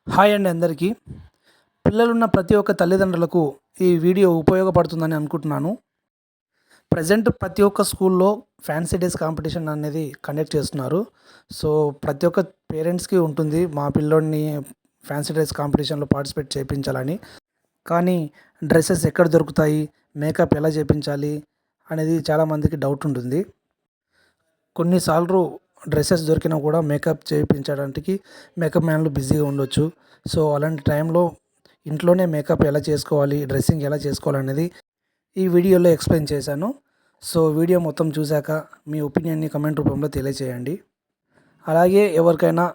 Hi అండి అందరికీ. పిల్లలున్న ప్రతి ఒక్క తల్లిదండ్రులకు ఈ వీడియో ఉపయోగపడుతుందని అనుకుంటున్నాను. ప్రజెంట్ ప్రతి ఒక్క స్కూల్లో ఫ్యాన్సీ డ్రెస్ కాంపిటీషన్ అనేది కండక్ట్ చేస్తున్నారు. సో, ప్రతి ఒక్క పేరెంట్స్‌కి ఉంటుంది మా పిల్లోడిని ఫ్యాన్సీ డ్రెస్ కాంపిటీషన్‌లో పార్టిసిపేట్ చేపించాలని. కానీ డ్రెసెస్ ఎక్కడ దొరుకుతాయి? మేకప్ ఎలా చేపించాలి? అనేది చాలామందికి డౌట్ ఉంటుంది. కొన్నిసార్లు డ్రెసెస్ దొరికినా కూడా మేకప్ చేయించడానికి మేకప్ మ్యాన్లు బిజీగా ఉండొచ్చు. సో, అలాంటి టైంలో ఇంట్లోనే మేకప్ ఎలా చేసుకోవాలి, డ్రెస్సింగ్ ఎలా చేసుకోవాలనేది ఈ వీడియోలో ఎక్స్ప్లెయిన్ చేశాను. సో, వీడియో మొత్తం చూశాక మీ ఒపీనియన్‌ని కామెంట్ రూపంలో తెలియజేయండి. అలాగే ఎవరికైనా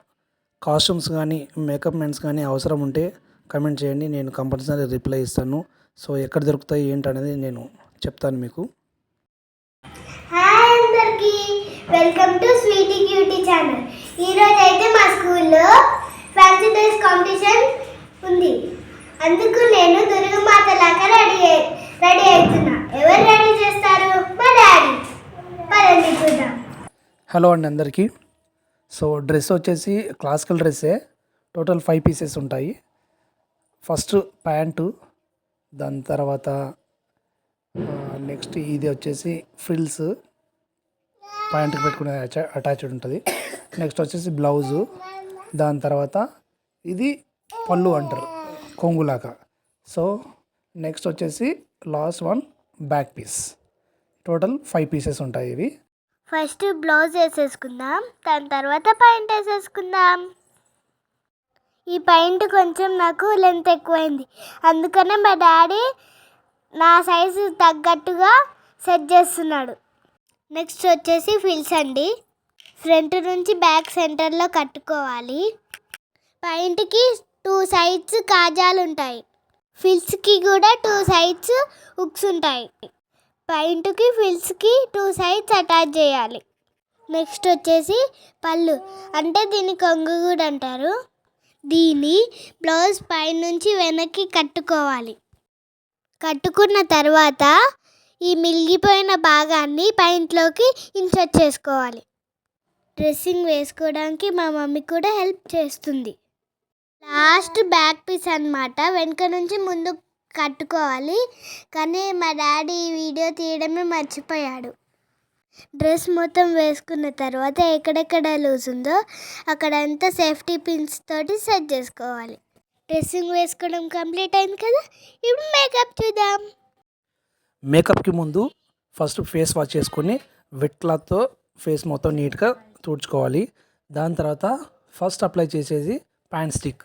కాస్ట్యూమ్స్ కానీ, మేకప్ మ్యాన్స్ కానీ అవసరం ఉంటే కామెంట్ చేయండి. నేను కంపల్సరీ రిప్లై ఇస్తాను. సో, ఎక్కడ దొరుకుతాయి ఏంటనేది నేను చెప్తాను మీకు. హాయ్ అందరికి, welcome to sweety cutie channel. ఈరోజు అయితే మా స్కూల్లో ఫ్యాన్సీ డ్రెస్ కాంపిటీషన్ ఉంది. అందుకు నేను దుర్గమాత లాగా రెడీ అవుతున్నా. ఎవరు రెడీ చేస్తారు? మా డాడీ. పదండి చూద్దాం. హలో అండి అందరికీ. సో, డ్రెస్ వచ్చేసి క్లాసికల్ డ్రెస్సే. టోటల్ 5 పీసెస్ ఉంటాయి. ఫస్ట్ ప్యాంటు, దాని తర్వాత నెక్స్ట్ ఇది వచ్చేసి ఫ్రిల్స్, ప్యాంటుకి పెట్టుకునే అటాచ్డ్ ఉంటుంది. నెక్స్ట్ వచ్చేసి బ్లౌజు, దాని తర్వాత ఇది పళ్ళు అంటారు కొంగులాగా. సో, నెక్స్ట్ వచ్చేసి last one back piece. Total 5 pieces ఉంటాయి ఇవి. ఫస్ట్ బ్లౌజ్ వేసేసుకుందాం, దాని తర్వాత పాయింట్ వేసేసుకుందాం. ఈ పాయింట్ కొంచెం నాకు లెంత్ ఎక్కువైంది, అందుకనే మా డాడీ నా సైజు తగ్గట్టుగా సెట్ చేస్తున్నాడు. నెక్స్ట్ వచ్చేసి ఫిల్స్ అండి. ఫ్రంట్ నుంచి బ్యాక్ సెంటర్లో కట్టుకోవాలి. పాయింట్కి 2 సైడ్స్ కాజాలు ఉంటాయి. ఫిల్స్కి కూడా 2 సైడ్స్ హుక్స్ ఉంటాయి. పాయింట్కి ఫిల్స్కి 2 సైడ్స్ అటాచ్ చేయాలి. నెక్స్ట్ వచ్చేసి పళ్ళు, అంటే దీన్ని కొంగు కూడా అంటారు. దీన్ని బ్లౌజ్ పైనుంచి వెనక్కి కట్టుకోవాలి. కట్టుకున్న తర్వాత ఈ మిగిలిపోయిన భాగాన్ని పాయింట్లోకి ఇన్సర్ట్ చేసుకోవాలి. డ్రెస్సింగ్ వేసుకోవడానికి మా మమ్మీ కూడా హెల్ప్ చేస్తుంది. లాస్ట్ బ్యాక్ పీస్ అన్నమాట, వెనుక నుంచి ముందు కట్టుకోవాలి. కానీ మా డాడీ ఈ వీడియో తీయడమే మర్చిపోయాడు. డ్రెస్ మొత్తం వేసుకున్న తర్వాత ఎక్కడెక్కడ లూజ్ ఉందో అక్కడంతా సేఫ్టీ పిన్స్ తోటి సెట్ చేసుకోవాలి. డ్రెస్సింగ్ వేసుకోవడం కంప్లీట్ అయింది కదా, ఇప్పుడు మేకప్ చూద్దాం. మేకప్కి ముందు ఫస్ట్ ఫేస్ వాష్ చేసుకొని వెట్ క్లాత్తో ఫేస్ మొత్తం నీట్గా తుడుచుకోవాలి. దాని తర్వాత ఫస్ట్ అప్లై చేసేది ప్యాంట్ స్టిక్.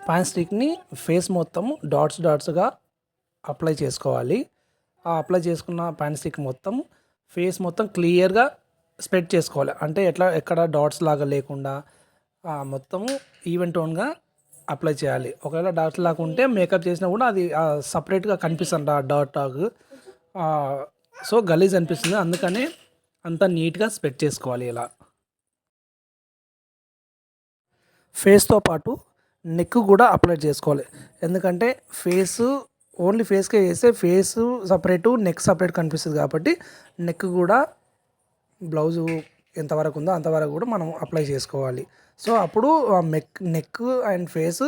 ప్యాంట్ స్టిక్ని ఫేస్ మొత్తం డాట్స్గా అప్లై చేసుకోవాలి. ఆ అప్లై చేసుకున్న ప్యాంట్ స్టిక్ మొత్తం ఫేస్ మొత్తం క్లియర్గా స్ప్రెడ్ చేసుకోవాలి. అంటే ఎక్కడ డాట్స్ లాగా లేకుండా మొత్తం ఈవెన్ టోన్గా అప్లై చేయాలి. ఒకవేళ డాట్స్ లాగా ఉంటే మేకప్ చేసినా కూడా అది సపరేట్గా కనిపిస్తుంది ఆ డాట్ సో గలీజ్ అనిపిస్తుంది. అందుకని అంతా నీట్గా స్ప్రెడ్ చేసుకోవాలి. ఇలా ఫేస్తో పాటు నెక్ కూడా అప్లై చేసుకోవాలి. ఎందుకంటే ఓన్లీ ఫేస్కే వేస్తే ఫేస్ సపరేటు నెక్ సపరేట్ కనిపిస్తుంది. కాబట్టి నెక్ కూడా బ్లౌజు ఎంతవరకు ఉందో అంతవరకు కూడా మనం అప్లై చేసుకోవాలి. సో అప్పుడు నెక్ అండ్ ఫేస్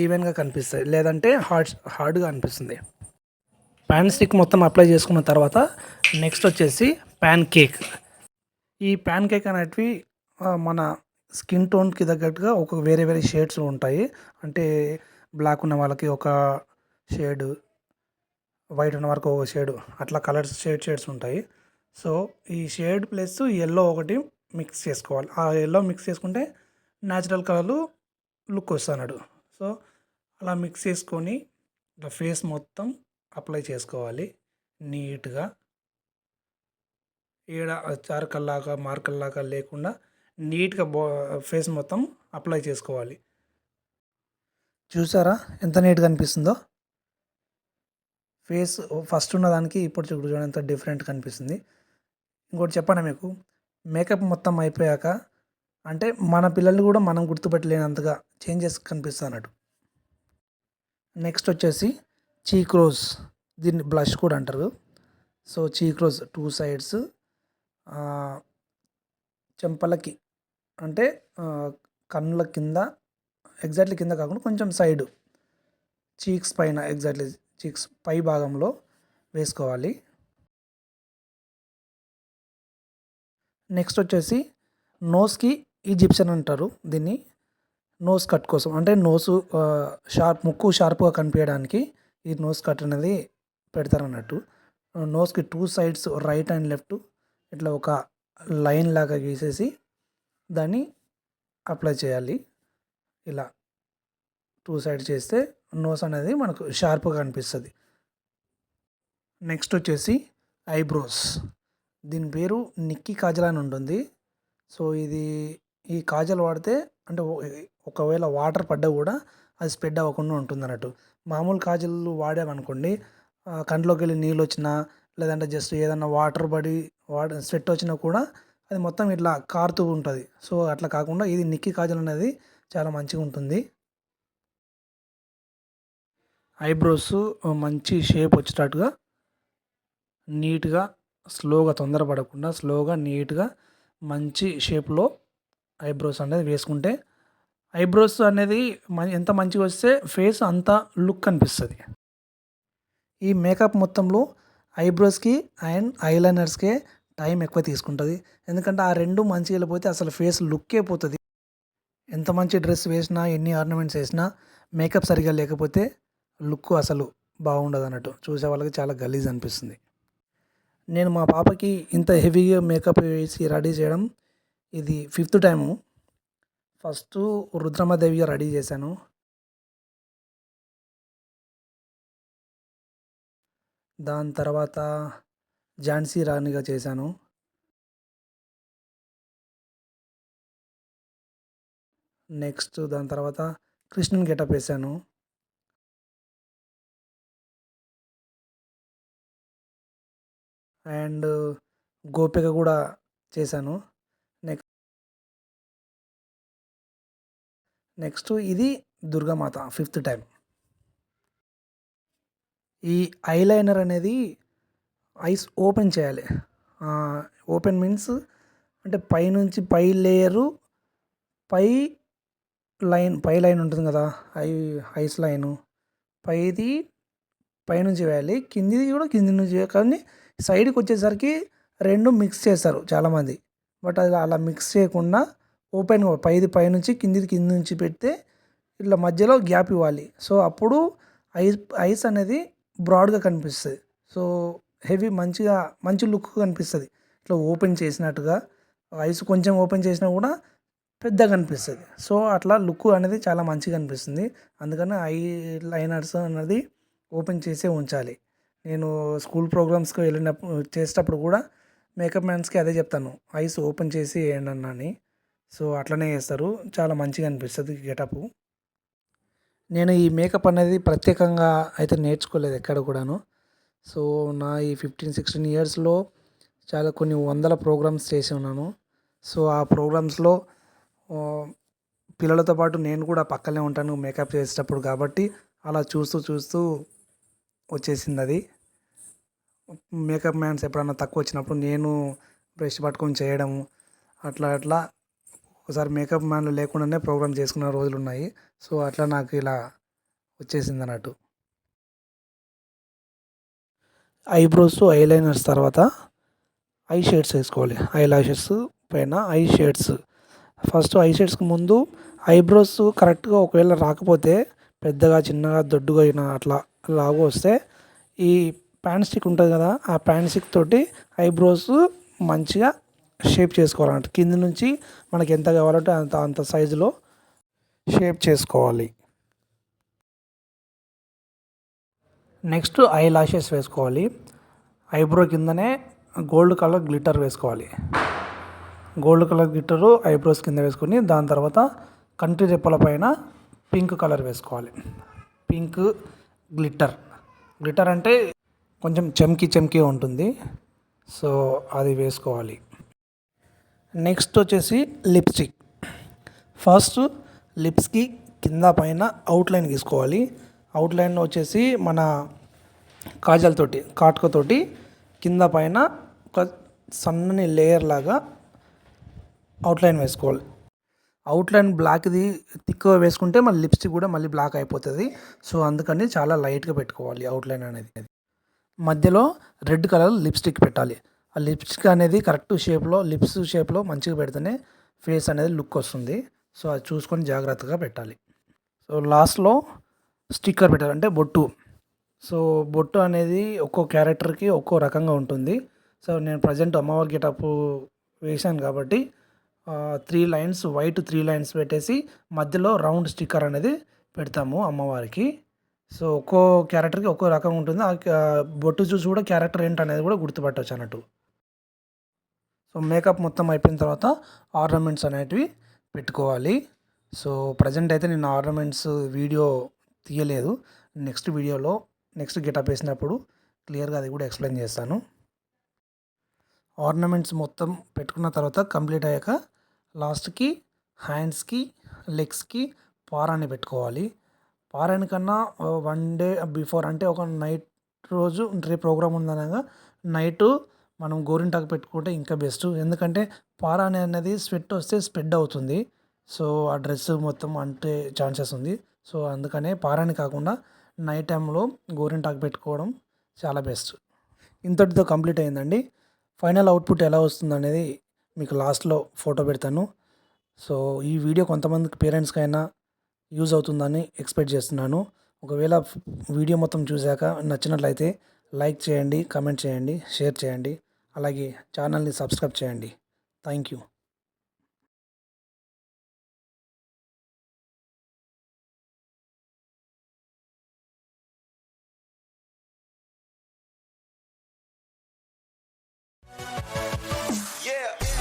ఈవెన్గా కనిపిస్తాయి, లేదంటే హార్డ్గా అనిపిస్తుంది. ప్యాన్ స్టిక్ మొత్తం అప్లై చేసుకున్న తర్వాత నెక్స్ట్ వచ్చేసి ప్యాన్ కేక్. ఈ ప్యాన్ కేక్ అనేటివి మన స్కిన్ టోన్కి తగ్గట్టుగా ఒక వేరే షేడ్స్ ఉంటాయి. అంటే బ్లాక్ ఉన్న వాళ్ళకి ఒక షేడు, వైట్ ఉన్న వరకు ఒక షేడు, అట్లా కలర్స్ షేడ్స్ ఉంటాయి. సో ఈ షేడ్ ప్లస్ ఎల్లో ఒకటి మిక్స్ చేసుకోవాలి. ఆ ఎల్లో మిక్స్ చేసుకుంటే న్యాచురల్ కలర్లు లుక్ వస్తున్నాడు. సో అలా మిక్స్ చేసుకొని ఇట్లా ఫేస్ మొత్తం అప్లై చేసుకోవాలి నీట్గా. ఈడ చారకల్లాగా మార్కల్లాగా లేకుండా నీట్గా ఫేస్ మొత్తం అప్లై చేసుకోవాలి. చూసారా ఎంత నీట్గా అనిపిస్తుందో? ఫేస్ ఫస్ట్ ఉన్నదానికి ఇప్పుడు చూడండి ఎంత డిఫరెంట్ కనిపిస్తుంది. ఇంకోటి చెప్పండి మీకు, మేకప్ మొత్తం అయిపోయాక అంటే మన పిల్లల్ని కూడా మనం గుర్తుపెట్టలేనంతగా చేంజెస్ కనిపిస్తున్నట్టు. నెక్స్ట్ వచ్చేసి చీక్ రోజ్, దీన్ని బ్లష్ కూడా అంటారు. సో చీక్ రోజ్ 2 సైడ్స్ చెంపలకి అంటే కన్నుల కింద ఎగ్జాక్ట్లీ కింద కాకుండా కొంచెం సైడ్ చీక్స్ పైన, ఎగ్జాక్ట్లీ చీక్స్ పై భాగంలో వేసుకోవాలి. నెక్స్ట్ వచ్చేసి నోస్కి ఈజిప్షియన్ అంటారు దీన్ని. నోస్ కట్ కోసం, అంటే నోసు ముక్కు షార్ప్గా కనిపించడానికి ఈ నోస్ కట్ అనేది పెడతారు అన్నట్టు. నోస్కి 2 సైడ్స్ రైట్ అండ్ లెఫ్ట్ ఇట్లా ఒక లైన్ లాగా గీసేసి దాన్ని అప్లై చేయాలి. ఇలా 2 సైడ్స్ చేస్తే నోస్ అనేది మనకు షార్ప్గా కనిపిస్తుంది. నెక్స్ట్ వచ్చేసి ఐబ్రోస్. దీని పేరు నిక్కీ కాజల్ అని ఉంటుంది. సో ఈ కాజల్ వాడితే అంటే ఒకవేళ వాటర్ పడ్డా కూడా అది స్ప్రెడ్ అవ్వకుండా ఉంటుంది అన్నట్టు. మామూలు కాజల్ వాడామనుకోండి, కంట్లోకి వెళ్ళి నీళ్ళు వచ్చినా, లేదంటే జస్ట్ ఏదన్నా స్వెట్ వచ్చినా కూడా అది మొత్తం ఇట్లా కారుతూ ఉంటుంది. సో అట్లా కాకుండా ఇది నిక్కీ కాజల్ అనేది చాలా మంచిగా ఉంటుంది. ఐబ్రోస్ మంచి షేప్ వచ్చేటట్టుగా నీట్గా, స్లోగా, తొందరపడకుండా స్లోగా నీట్గా మంచి షేప్లో ఐబ్రోస్ అనేది వేసుకుంటే, ఐబ్రోస్ అనేది ఎంత మంచిగా వస్తే ఫేస్ అంత లుక్ అనిపిస్తుంది. ఈ మేకప్ మొత్తంలో ఐబ్రోస్కి అండ్ ఐలైనర్స్కే టైం ఎక్కువ తీసుకుంటుంది. ఎందుకంటే ఆ రెండు మంచిగా వెళ్ళిపోతే అసలు ఫేస్ లుక్కే పోతుంది. ఎంత మంచి డ్రెస్ వేసినా, ఎన్ని ఆర్నమెంట్స్ వేసినా మేకప్ సరిగా లేకపోతే లుక్ అసలు బాగుండదు అన్నట్టు. చూసే వాళ్ళకి చాలా గలీజ్ అనిపిస్తుంది. నేను మా పాపకి ఇంత హెవీగా మేకప్ వేసి రెడీ చేయడం ఇది 5th టైము. ఫస్ట్ రుద్రమదేవిగా రెడీ చేశాను. దాని తర్వాత ఝాన్సీ రాణిగా చేశాను. నెక్స్ట్ దాని తర్వాత కృష్ణుని గెటప్ వేశాను. అండ్ గోపిక కూడా చేశాను. నెక్స్ట్ ఇది దుర్గామాత 5th టైం. ఈ ఐలైనర్ అనేది ఐస్ ఓపెన్ చేయాలి. ఓపెన్ మీన్స్ అంటే పైనుంచి పై లేయరు, పై లైన్ ఉంటుంది కదా, ఐస్ లైను పైది పైనుంచి వేయాలి, కిందిది కూడా కింది నుంచి. కానీ సైడ్కి వచ్చేసరికి రెండు మిక్స్ చేస్తారు చాలామంది. బట్ అది అలా మిక్స్ చేయకుండా ఓపెన్గా పైది పైనుంచి కిందిది కింది నుంచి పెడితే ఇట్లా మధ్యలో గ్యాప్ ఇవ్వాలి. సో అప్పుడు ఐస్ అనేది బ్రాడ్గా కనిపిస్తుంది. సో మంచి లుక్ కనిపిస్తుంది. ఇట్లా ఓపెన్ చేసినట్టుగా ఐస్ కొంచెం ఓపెన్ చేసినా కూడా పెద్దగా కనిపిస్తుంది. సో అట్లా లుక్ అనేది చాలా మంచిగా అనిపిస్తుంది. అందుకని ఐ లైనర్స్ అనేది ఓపెన్ చేసే ఉంచాలి. నేను స్కూల్ ప్రోగ్రామ్స్కి చేసేటప్పుడు కూడా మేకప్ మ్యాన్స్కి అదే చెప్తాను, ఐస్ ఓపెన్ చేసి వేయండి అన్న అని. సో అట్లనే చేస్తారు, చాలా మంచిగా అనిపిస్తుంది గెటప్. నేను ఈ మేకప్ అనేది ప్రత్యేకంగా అయితే నేర్చుకోలేదు ఎక్కడ కూడాను. సో నా ఈ 15-16 ఇయర్స్లో చాలా కొన్ని వందల ప్రోగ్రామ్స్ చేసి ఉన్నాను. సో ఆ ప్రోగ్రామ్స్లో పిల్లలతో పాటు నేను కూడా పక్కనే ఉంటాను మేకప్ చేసేటప్పుడు, కాబట్టి అలా చూస్తూ వచ్చేసింది అది. మేకప్ మ్యాన్స్ ఎప్పుడన్నా తక్కువ వచ్చినప్పుడు నేను బ్రష్ పట్టుకొని చేయడము, అట్లా ఒకసారి మేకప్ మ్యాన్లు లేకుండానే ప్రోగ్రామ్ చేసుకున్న రోజులు ఉన్నాయి. సో అట్లా నాకు ఇలా వచ్చేసింది అన్నట్టు. ఐబ్రోస్, ఐలైనర్స్ తర్వాత ఐ షేడ్స్ వేసుకోవాలి. ఐ లాషెస్ పైన ఐ షేడ్స్. ఫస్ట్ ఐ షేడ్స్కి ముందు ఐబ్రోస్ కరెక్ట్గా ఒకవేళ రాకపోతే పెద్దగా, చిన్నగా, దొడ్డుగా అయినా అట్లా లాగా వస్తే ఈ ప్యాన్ స్టిక్ ఉంటుంది కదా, ఆ ప్యాన్ స్టిక్ తోటి ఐబ్రోస్ మంచిగా షేప్ చేసుకోవాలన్నట్టు. కింద నుంచి మనకి ఎంత కావాలంటే అంత సైజులో షేప్ చేసుకోవాలి. నెక్స్ట్ ఐ లాషెస్ వేసుకోవాలి. ఐబ్రో కిందనే గోల్డ్ కలర్ గ్లిటర్ వేసుకోవాలి. గోల్డ్ కలర్ గ్లిటరు ఐబ్రోస్ కింద వేసుకొని దాని తర్వాత కంటి రెప్పల పైన పింక్ కలర్ వేసుకోవాలి. పింక్ గ్లిటర్ అంటే కొంచెం చమ్కీ ఉంటుంది. సో అది వేసుకోవాలి. నెక్స్ట్ వచ్చేసి లిప్స్టిక్. ఫస్ట్ లిప్స్కి కింద పైన అవుట్లైన్ గీసుకోవాలి. అవుట్లైన్ వచ్చేసి మన కాటుకతోటి కింద పైన ఒక సన్నని లేయర్ లాగా అవుట్లైన్ వేసుకోవాలి. అవుట్లైన్ బ్లాక్ది థిక్గా వేసుకుంటే మళ్ళీ లిప్స్టిక్ కూడా మళ్ళీ బ్లాక్ అయిపోతుంది. సో అందుకని చాలా లైట్గా పెట్టుకోవాలి అవుట్లైన్ అనేది. మధ్యలో రెడ్ కలర్ లిప్స్టిక్ పెట్టాలి. ఆ లిప్స్టిక్ అనేది కరెక్ట్ షేప్లో లిప్స్ షేప్లో మంచిగా పెడితేనే ఫేస్ అనేది లుక్ వస్తుంది. సో అది చూసుకొని జాగ్రత్తగా పెట్టాలి. సో లాస్ట్లో స్టిక్కర్ పెట్టాలి, అంటే బొట్టు. సో బొట్టు అనేది ఒక్కో క్యారెక్టర్కి ఒక్కో రకంగా ఉంటుంది. సో నేను ప్రజెంట్ అమ్మవారి గెటప్ వేశాను కాబట్టి 3 లైన్స్ వైట్ 3 లైన్స్ పెట్టేసి మధ్యలో రౌండ్ స్టిక్కర్ అనేది పెడతాము అమ్మవారికి. సో ఒక్కో క్యారెక్టర్కి ఒక్కో రకంగా ఉంటుంది. బొట్టు చూసి కూడా క్యారెక్టర్ ఏంటనేది కూడా గుర్తుపట్టవచ్చు అన్నట్టు. సో మేకప్ మొత్తం అయిపోయిన తర్వాత ఆర్నమెంట్స్ అనేటివి పెట్టుకోవాలి. సో ప్రజెంట్ అయితే నేను ఆర్నమెంట్స్ వీడియో తీయలేదు. నెక్స్ట్ వీడియోలో నెక్స్ట్ గెటప్ వేసినప్పుడు క్లియర్గా అది కూడా ఎక్స్ప్లెయిన్ చేస్తాను. ఆర్నమెంట్స్ మొత్తం పెట్టుకున్న తర్వాత కంప్లీట్ అయ్యాక లాస్ట్కి హ్యాండ్స్కి లెగ్స్కి పారాని పెట్టుకోవాలి. పారాని కన్నా 1 డే బిఫోర్, అంటే ఒక నైట్ రోజు రేపు ప్రోగ్రామ్ ఉందనగా నైటు మనం గోరింటాకు పెట్టుకుంటే ఇంకా బెస్ట్. ఎందుకంటే పారాని అనేది స్వెట్ వస్తే స్ప్రెడ్ అవుతుంది. సో ఆ డ్రెస్ మొత్తం అంటే ఛాన్సెస్ ఉంది. సో అందుకనే పారాని కాకుండా నైట్ టైంలో గోరింటాకు పెట్టుకోవడం చాలా బెస్ట్. ఇంతటితో కంప్లీట్ అయిందండి. ఫైనల్ అవుట్పుట్ ఎలా వస్తుంది అనేది మీకు లాస్ట్లో ఫోటో పెడతాను. సో ఈ వీడియో కొంతమందికి పేరెంట్స్కైనా యూజ్ అవుతుందని ఎక్స్పెక్ట్ చేస్తున్నాను. ఒకవేళ వీడియో మొత్తం చూశాక నచ్చినట్లయితే లైక్ చేయండి, కామెంట్ చేయండి, షేర్ చేయండి. అలాగే ఛానల్ని సబ్స్క్రైబ్ చేయండి. Thank you. Yeah.